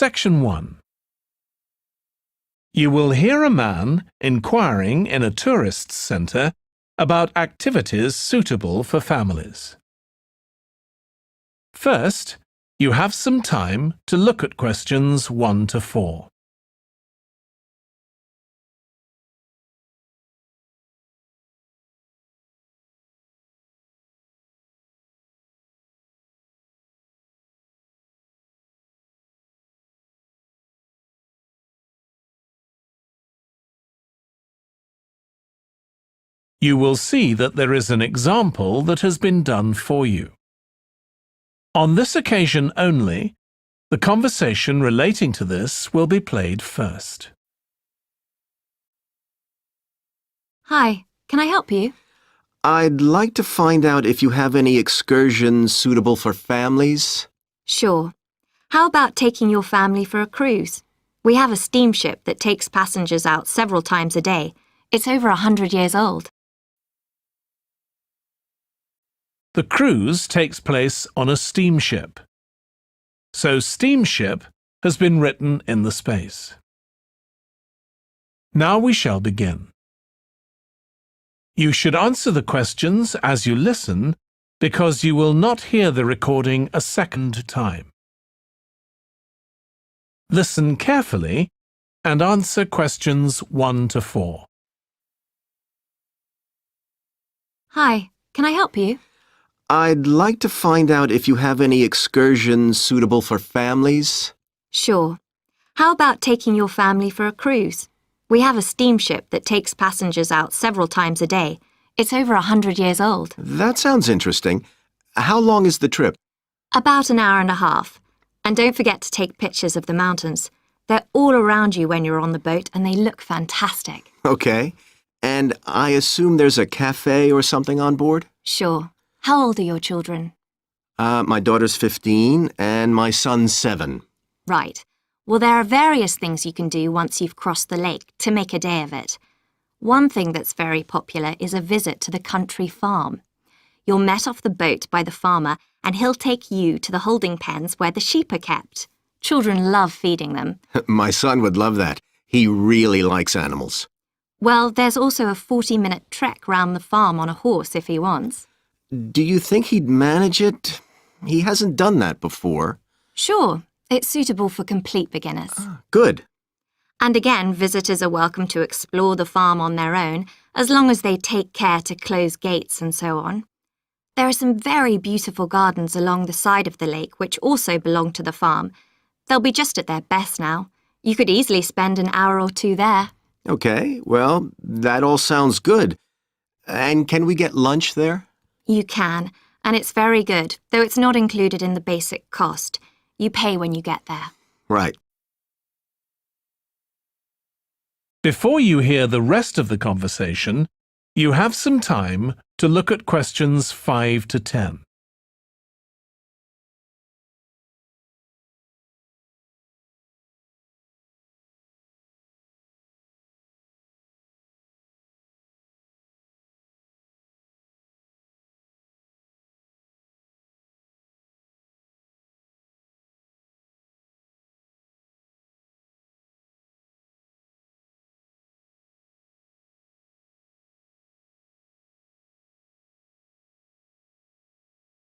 Section 1. You will hear a man inquiring in a tourist centre about activities suitable for families. First, you have some time to look at questions 1 to 4. You will see that there is an example that has been done for you. On this occasion only, the conversation relating to this will be played first. Hi, can I help you? I'd like to find out if you have any excursions suitable for families. Sure. How about taking your family for a cruise? We have a steamship that takes passengers out several times a day. It's over 100 years old. The cruise takes place on a steamship. So steamship has been written in the space. Now we shall begin. You should answer the questions as you listen because you will not hear the recording a second time. Listen carefully and answer questions 1 to 4. Hi, can I help you? I'd like to find out if you have any excursions suitable for families. Sure. How about taking your family for a cruise? We have a steamship that takes passengers out several times a day. It's over 100 years old. That sounds interesting. How long is the trip? About an hour and a half. And don't forget to take pictures of the mountains. They're all around you when you're on the boat and they look fantastic. Okay. And I assume there's a cafe or something on board? Sure. How old are your children? My daughter's 15 and my son's 7. Right. Well, there are various things you can do once you've crossed the lake to make a day of it. One thing that's very popular is a visit to the country farm. You're met off the boat by the farmer and he'll take you to the holding pens where the sheep are kept. Children love feeding them. My son would love that. He really likes animals. Well, there's also a 40-minute trek round the farm on a horse if he wants. Do you think he'd manage it? He hasn't done that before. Sure. It's suitable for complete beginners. Good. And again, visitors are welcome to explore the farm on their own, as long as they take care to close gates and so on. There are some very beautiful gardens along the side of the lake which also belong to the farm. They'll be just at their best now. You could easily spend an hour or 2 there. Okay, well, that all sounds good. And can we get lunch there? You can, and it's very good, though it's not included in the basic cost. You pay when you get there. Right. Before you hear the rest of the conversation, you have some time to look at questions 5 to 10.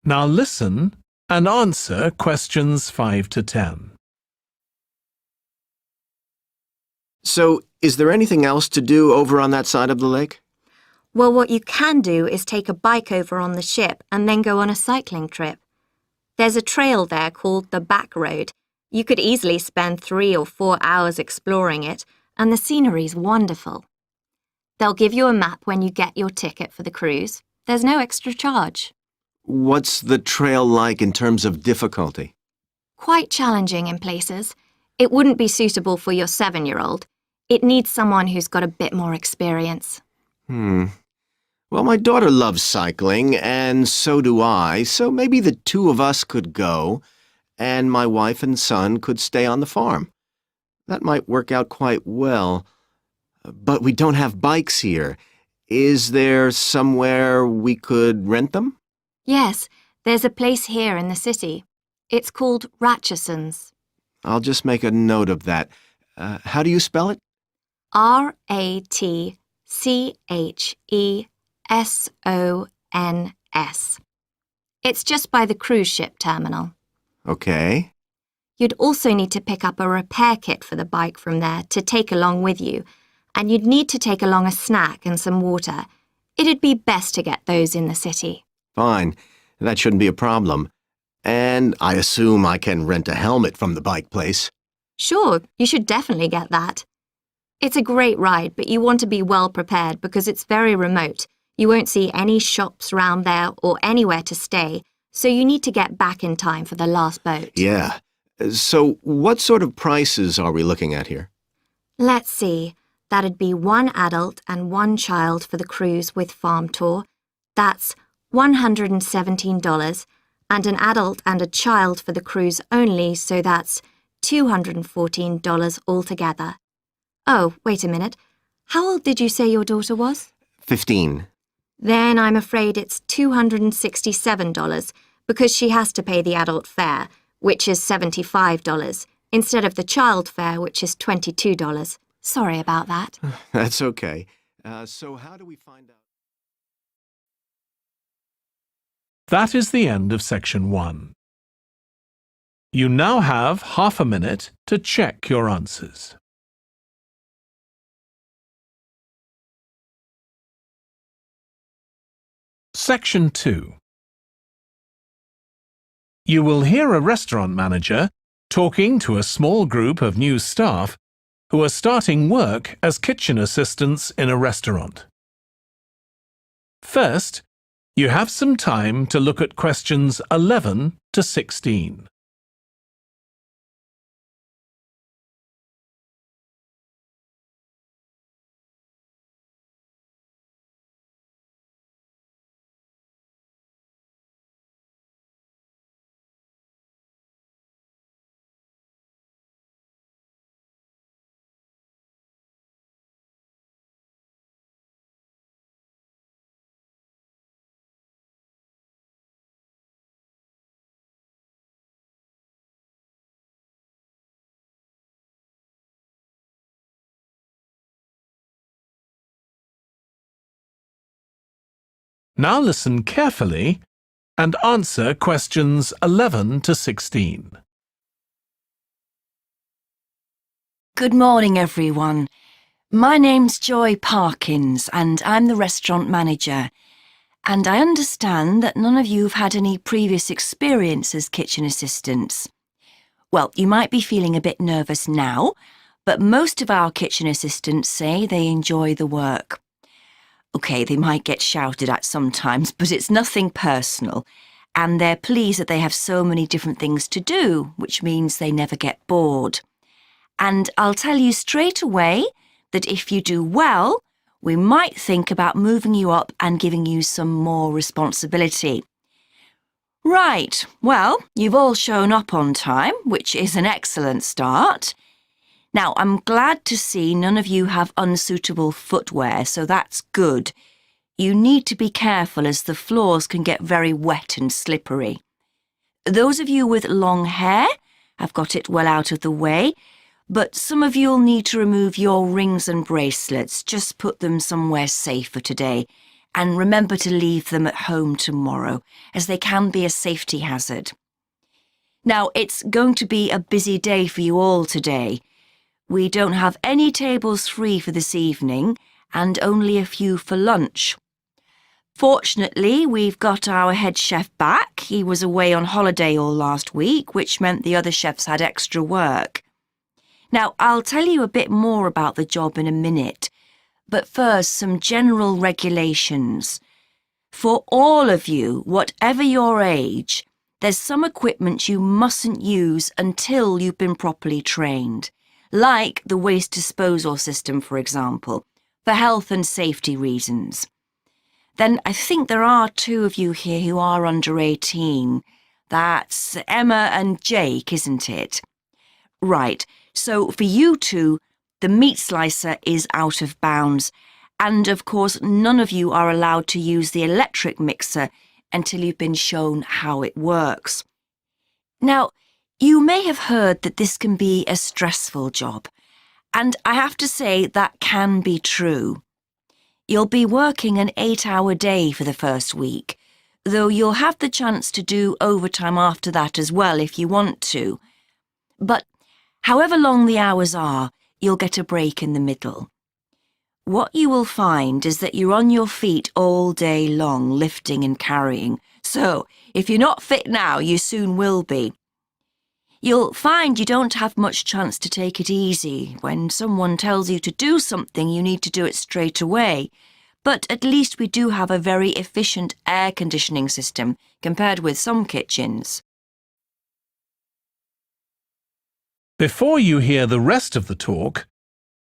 Now listen and answer questions 5 to 10. So, is there anything else to do over on that side of the lake? Well, what you can do is take a bike over on the ship and then go on a cycling trip. There's a trail there called the Back Road. You could easily spend 3 or 4 hours exploring it, and the scenery's wonderful. They'll give you a map when you get your ticket for the cruise. There's no extra charge. What's the trail like in terms of difficulty? Quite challenging in places. It wouldn't be suitable for your 7-year-old. It needs someone who's got a bit more experience. Well, my daughter loves cycling, and so do I, so maybe the 2 of us could go, and my wife and son could stay on the farm. That might work out quite well. But we don't have bikes here. Is there somewhere we could rent them? Yes, there's a place here in the city. It's called Ratcheson's. I'll just make a note of that. How do you spell it? Ratchesons. It's just by the cruise ship terminal. Okay. You'd also need to pick up a repair kit for the bike from there to take along with you, and you'd need to take along a snack and some water. It'd be best to get those in the city. Fine. That shouldn't be a problem. And I assume I can rent a helmet from the bike place. Sure, you should definitely get that. It's a great ride, but you want to be well prepared because it's very remote. You won't see any shops round there or anywhere to stay, so you need to get back in time for the last boat. Yeah. So what sort of prices are we looking at here? Let's see. That'd be 1 adult and 1 child for the cruise with farm tour. That's $117, and an adult and a child for the cruise only, so that's $214 altogether. Oh, wait a minute. How old did you say your daughter was? 15. Then I'm afraid it's $267 because she has to pay the adult fare, which is $75, instead of the child fare, which is $22. Sorry about that. That's okay. So how do we find out? That is the end of section 1. You now have half a minute to check your answers. Section 2. You will hear a restaurant manager talking to a small group of new staff who are starting work as kitchen assistants in a restaurant. First, you have some time to look at questions 11 to 16. Now listen carefully and answer questions 11 to 16. Good morning, everyone. My name's Joy Parkins, and I'm the restaurant manager. And I understand that none of you have had any previous experience as kitchen assistants. Well, you might be feeling a bit nervous now, but most of our kitchen assistants say they enjoy the work. OK, they might get shouted at sometimes, but it's nothing personal. And they're pleased that they have so many different things to do, which means they never get bored. And I'll tell you straight away that if you do well, we might think about moving you up and giving you some more responsibility. Right, well, you've all shown up on time, which is an excellent start. Now, I'm glad to see none of you have unsuitable footwear, so that's good. You need to be careful as the floors can get very wet and slippery. Those of you with long hair have got it well out of the way, but some of you'll need to remove your rings and bracelets. Just put them somewhere safer today, and remember to leave them at home tomorrow, as they can be a safety hazard. Now, it's going to be a busy day for you all today. We don't have any tables free for this evening and only a few for lunch. Fortunately, we've got our head chef back. He was away on holiday all last week, which meant the other chefs had extra work. Now, I'll tell you a bit more about the job in a minute, but first some general regulations. For all of you, whatever your age, there's some equipment you mustn't use until you've been properly trained. Like the waste disposal system, for example, for health and safety reasons. Then I think there are 2 of you here who are under 18. That's Emma and Jake, isn't it? Right, so for you 2, the meat slicer is out of bounds. And of course, none of you are allowed to use the electric mixer until you've been shown how it works. Now, You may have heard that this can be a stressful job, and I have to say that can be true. You'll be working an 8-hour day for the first week, though you'll have the chance to do overtime after that as well if you want to. But however long the hours are, you'll get a break in the middle. What you will find is that you're on your feet all day long, lifting and carrying. So, if you're not fit now, you soon will be. You'll find you don't have much chance to take it easy. When someone tells you to do something, you need to do it straight away. But at least we do have a very efficient air conditioning system compared with some kitchens. Before you hear the rest of the talk,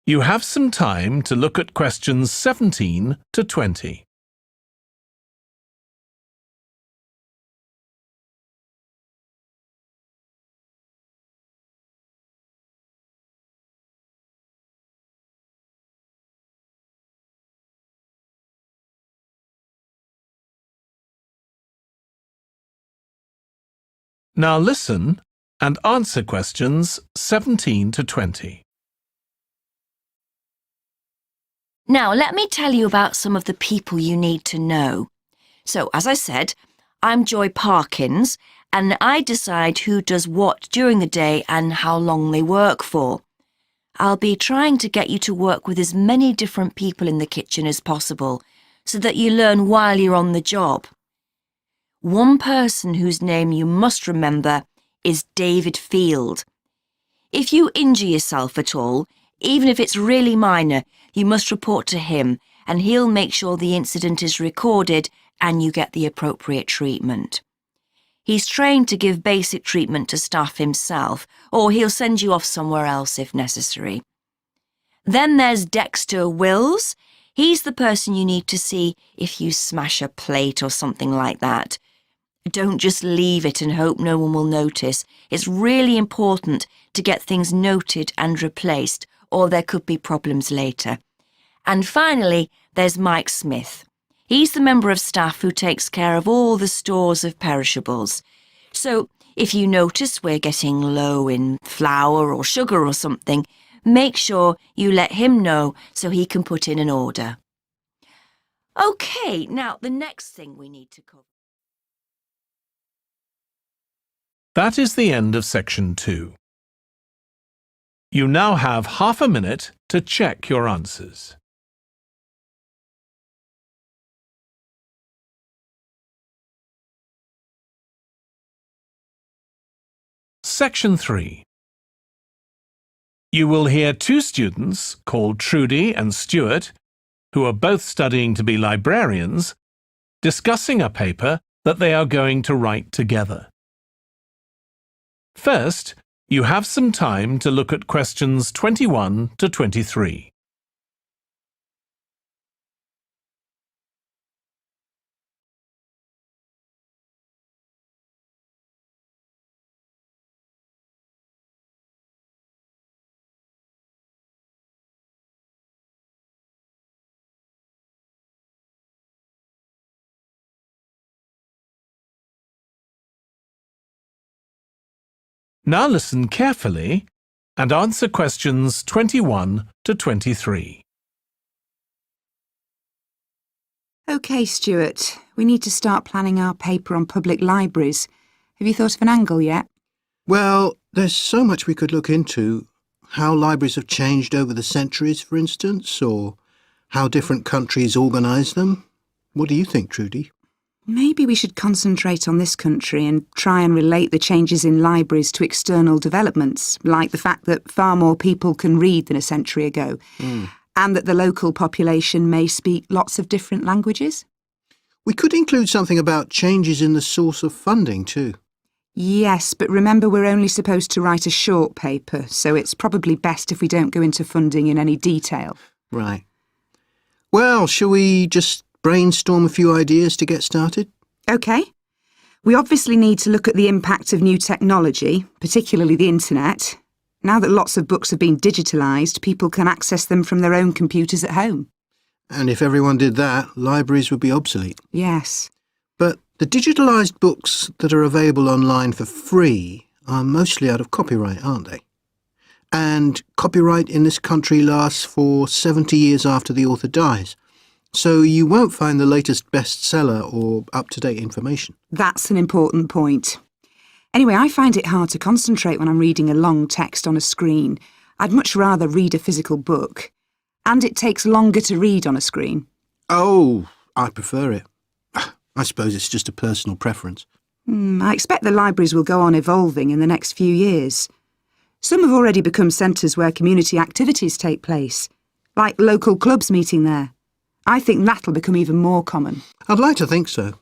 you have some time to look at questions 17 to 20. Now listen and answer questions 17 to 20. Now, let me tell you about some of the people you need to know. So, as I said, I'm Joy Parkins, and I decide who does what during the day and how long they work for. I'll be trying to get you to work with as many different people in the kitchen as possible, so that you learn while you're on the job. One person whose name you must remember is David Field. If you injure yourself at all, even if it's really minor, you must report to him, and he'll make sure the incident is recorded and you get the appropriate treatment. He's trained to give basic treatment to staff himself, or he'll send you off somewhere else if necessary. Then there's Dexter Wills. He's the person you need to see if you smash a plate or something like that. Don't just leave it and hope no one will notice. It's really important to get things noted and replaced, or there could be problems later. And finally, there's Mike Smith. He's the member of staff who takes care of all the stores of perishables. So, if you notice we're getting low in flour or sugar or something, make sure you let him know so he can put in an order. OK, now the next thing we need to cover. That is the end of section 2. You now have half a minute to check your answers. Section 3. You will hear two students called Trudy and Stuart, who are both studying to be librarians, discussing a paper that they are going to write together. First, you have some time to look at questions 21 to 23. Now listen carefully and answer questions 21 to 23. OK, Stuart, we need to start planning our paper on public libraries. Have you thought of an angle yet? Well, there's so much we could look into. How libraries have changed over the centuries, for instance, or how different countries organise them. What do you think, Trudy? Maybe we should concentrate on this country and try and relate the changes in libraries to external developments, like the fact that far more people can read than a century ago, and that the local population may speak lots of different languages. We could include something about changes in the source of funding too. Yes, but remember we're only supposed to write a short paper, so it's probably best if we don't go into funding in any detail. Right. Well, shall we just brainstorm a few ideas to get started? OK. We obviously need to look at the impact of new technology, particularly the internet. Now that lots of books have been digitalised, people can access them from their own computers at home. And if everyone did that, libraries would be obsolete. Yes. But the digitalised books that are available online for free are mostly out of copyright, aren't they? And copyright in this country lasts for 70 years after the author dies. So you won't find the latest bestseller or up-to-date information. That's an important point. Anyway, I find it hard to concentrate when I'm reading a long text on a screen. I'd much rather read a physical book. And it takes longer to read on a screen. Oh, I prefer it. I suppose it's just a personal preference. I expect the libraries will go on evolving in the next few years. Some have already become centres where community activities take place, like local clubs meeting there. I think that'll become even more common. I'd like to think so.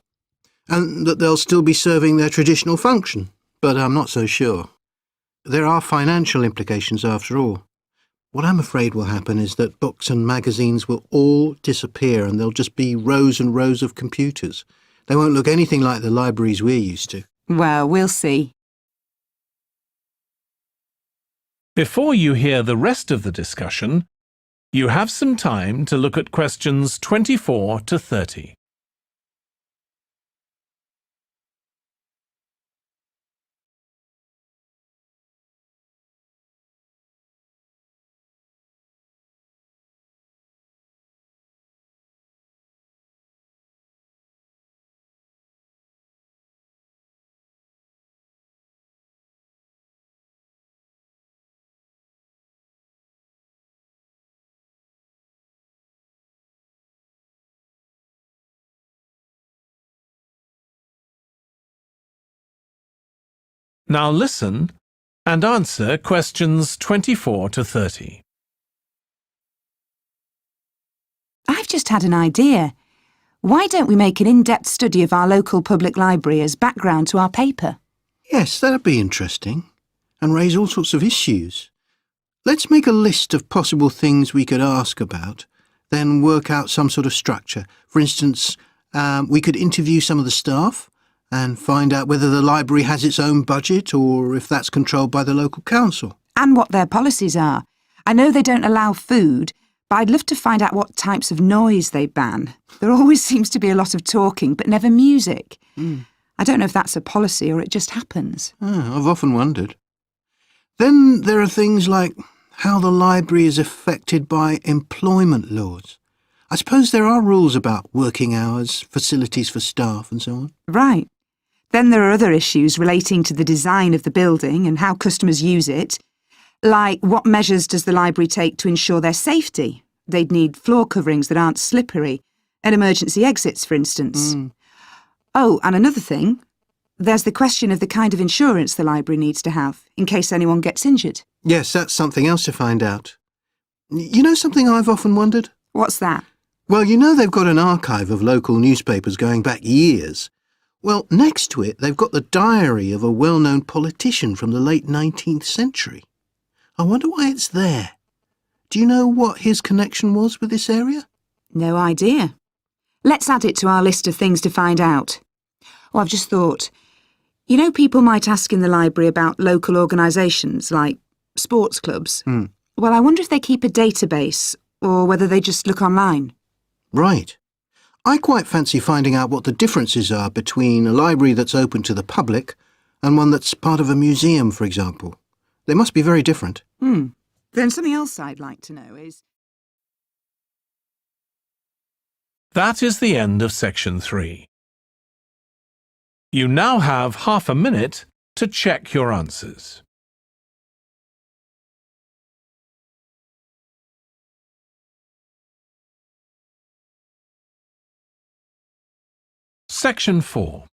And that they'll still be serving their traditional function, but I'm not so sure. There are financial implications after all. What I'm afraid will happen is that books and magazines will all disappear and there'll just be rows and rows of computers. They won't look anything like the libraries we're used to. Well, we'll see. Before you hear the rest of the discussion, you have some time to look at questions 24 to 30. Now listen and answer questions 24 to 30. I've just had an idea. Why don't we make an in-depth study of our local public library as background to our paper? Yes, that'd be interesting. And raise all sorts of issues. Let's make a list of possible things we could ask about, then work out some sort of structure. For instance, we could interview some of the staff and find out whether the library has its own budget or if that's controlled by the local council. And what their policies are. I know they don't allow food, but I'd love to find out what types of noise they ban. There always seems to be a lot of talking, but never music. I don't know if that's a policy or it just happens. I've often wondered. Then there are things like how the library is affected by employment laws. I suppose there are rules about working hours, facilities for staff and so on. Right. Then there are other issues relating to the design of the building and how customers use it, like what measures does the library take to ensure their safety? They'd need floor coverings that aren't slippery, and emergency exits, for instance. Oh, and another thing, there's the question of the kind of insurance the library needs to have, in case anyone gets injured. Yes, that's something else to find out. You know something I've often wondered? What's that? Well, you know they've got an archive of local newspapers going back years. Well, next to it, they've got the diary of a well-known politician from the late 19th century. I wonder why it's there. Do you know what his connection was with this area? No idea. Let's add it to our list of things to find out. Oh, I've just thought. You know, people might ask in the library about local organisations, like sports clubs. Well, I wonder if they keep a database, or whether they just look online. Right. I quite fancy finding out what the differences are between a library that's open to the public and one that's part of a museum, for example. They must be very different. Then something else I'd like to know is... That is the end of section 3. You now have half a minute to check your answers. Section 4.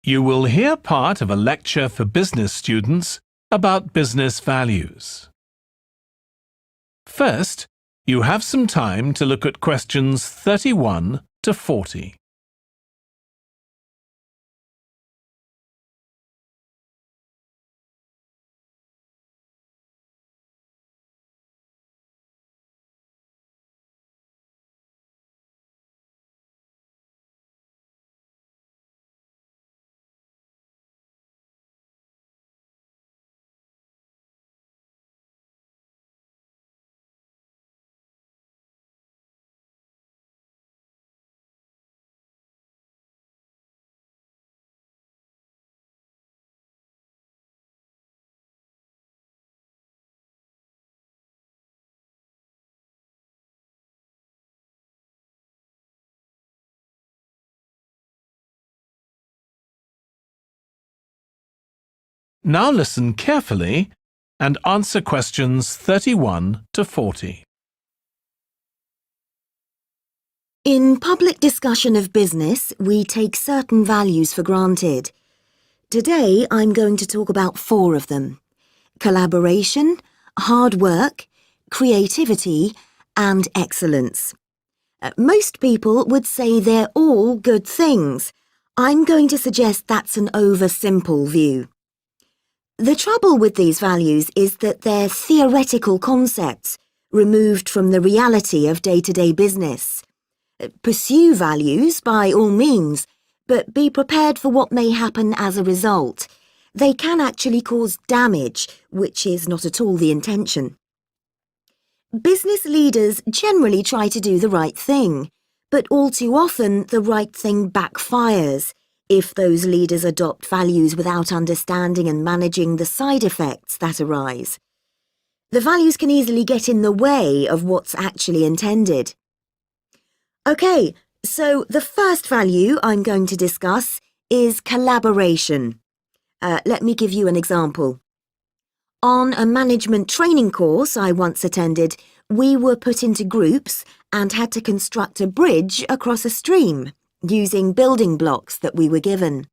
You will hear part of a lecture for business students about business values. First, you have some time to look at questions 31 to 40. Now listen carefully and answer questions 31 to 40. In public discussion of business, we take certain values for granted. Today, I'm going to talk about 4 of them: collaboration, hard work, creativity, and excellence. Most people would say they're all good things. I'm going to suggest that's an oversimple view. The trouble with these values is that they're theoretical concepts, removed from the reality of day-to-day business. Pursue values by all means, but be prepared for what may happen as a result. They can actually cause damage, which is not at all the intention. Business leaders generally try to do the right thing, but all too often the right thing backfires if those leaders adopt values without understanding and managing the side effects that arise. The values can easily get in the way of what's actually intended. Okay, so the first value I'm going to discuss is collaboration. Let me give you an example. On a management training course I once attended, we were put into groups and had to construct a bridge across a stream using building blocks that we were given.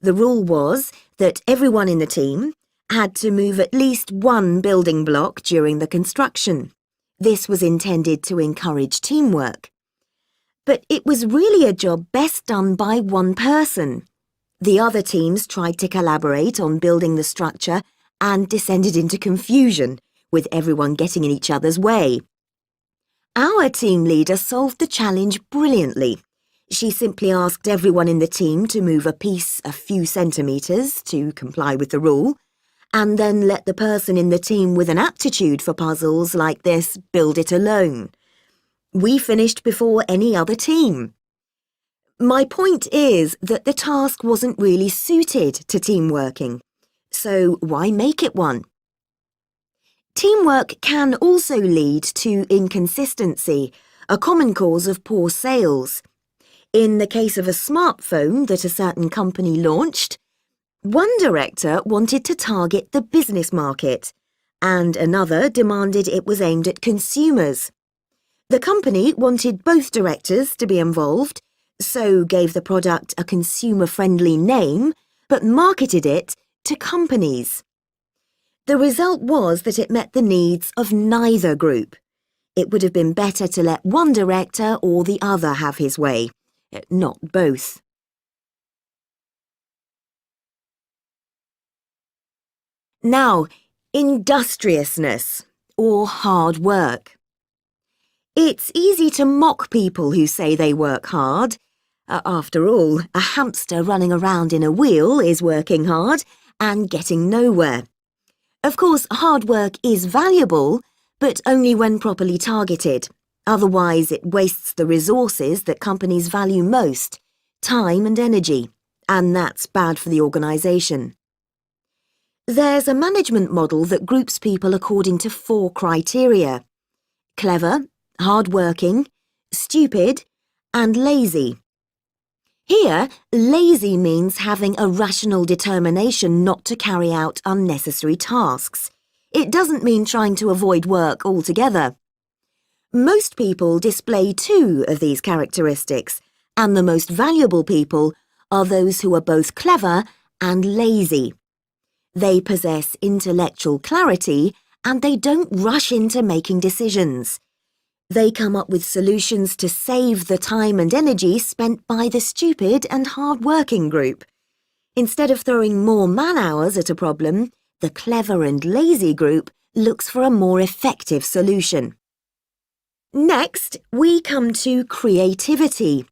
The rule was that everyone in the team had to move at least one building block during the construction. This was intended to encourage teamwork. But it was really a job best done by one person. The other teams tried to collaborate on building the structure and descended into confusion, with everyone getting in each other's way. Our team leader solved the challenge brilliantly. She simply asked everyone in the team to move a piece a few centimetres to comply with the rule, and then let the person in the team with an aptitude for puzzles like this build it alone. We finished before any other team. My point is that the task wasn't really suited to team working, so why make it one? Teamwork can also lead to inconsistency, a common cause of poor sales. In the case of a smartphone that a certain company launched, one director wanted to target the business market, and another demanded it was aimed at consumers. The company wanted both directors to be involved, so gave the product a consumer-friendly name, but marketed it to companies. The result was that it met the needs of neither group. It would have been better to let one director or the other have his way, not both. Now, industriousness, or hard work. It's easy to mock people who say they work hard. After all, a hamster running around in a wheel is working hard and getting nowhere. Of course, hard work is valuable, but only when properly targeted. Otherwise, it wastes the resources that companies value most, time and energy, and that's bad for the organisation. There's a management model that groups people according to 4 criteria: clever, hard-working, stupid, and lazy. Here, lazy means having a rational determination not to carry out unnecessary tasks. It doesn't mean trying to avoid work altogether. Most people display 2 of these characteristics, and the most valuable people are those who are both clever and lazy. They possess intellectual clarity, and they don't rush into making decisions. They come up with solutions to save the time and energy spent by the stupid and hard-working group. Instead of throwing more man-hours at a problem, the clever and lazy group looks for a more effective solution. Next, we come to creativity.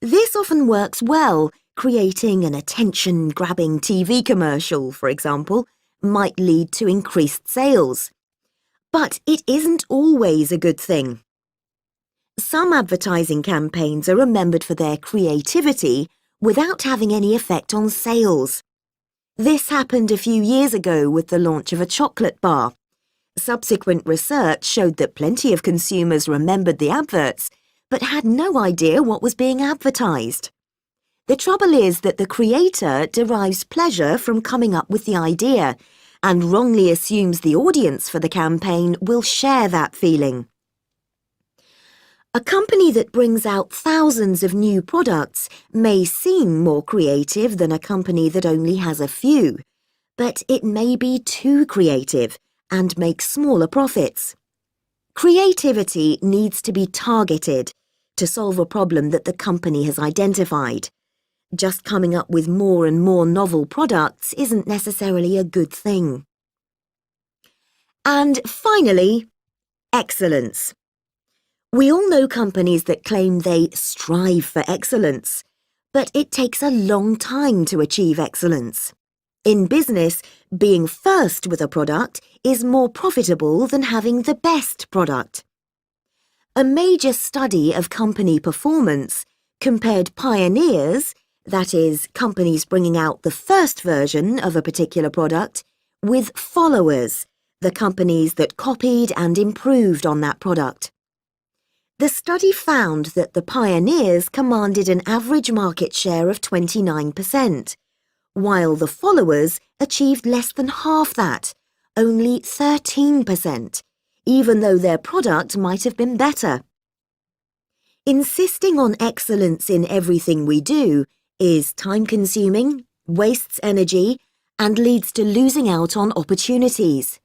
This often works well. Creating an attention-grabbing TV commercial, for example, might lead to increased sales. But it isn't always a good thing. Some advertising campaigns are remembered for their creativity without having any effect on sales. This happened a few years ago with the launch of a chocolate bar. Subsequent research showed that plenty of consumers remembered the adverts, but had no idea what was being advertised. The trouble is that the creator derives pleasure from coming up with the idea and wrongly assumes the audience for the campaign will share that feeling. A company that brings out thousands of new products may seem more creative than a company that only has a few, but it may be too creative and make smaller profits. Creativity needs to be targeted to solve a problem that the company has identified. Just coming up with more and more novel products isn't necessarily a good thing. And finally, excellence. We all know companies that claim they strive for excellence, but it takes a long time to achieve excellence. In business, being first with a product is more profitable than having the best product. A major study of company performance compared pioneers, that is, companies bringing out the first version of a particular product, with followers, the companies that copied and improved on that product. The study found that the pioneers commanded an average market share of 29%, while the followers achieved less than half that, only 13%, even though their product might have been better. Insisting on excellence in everything we do is time-consuming, wastes energy, and leads to losing out on opportunities.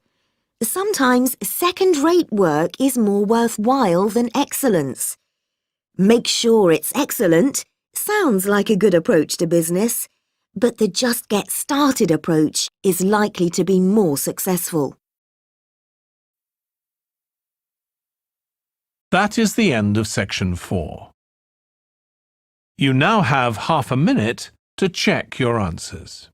Sometimes second-rate work is more worthwhile than excellence. Make sure it's excellent sounds like a good approach to business, but the just get started approach is likely to be more successful. That is the end of section 4. You now have half a minute to check your answers.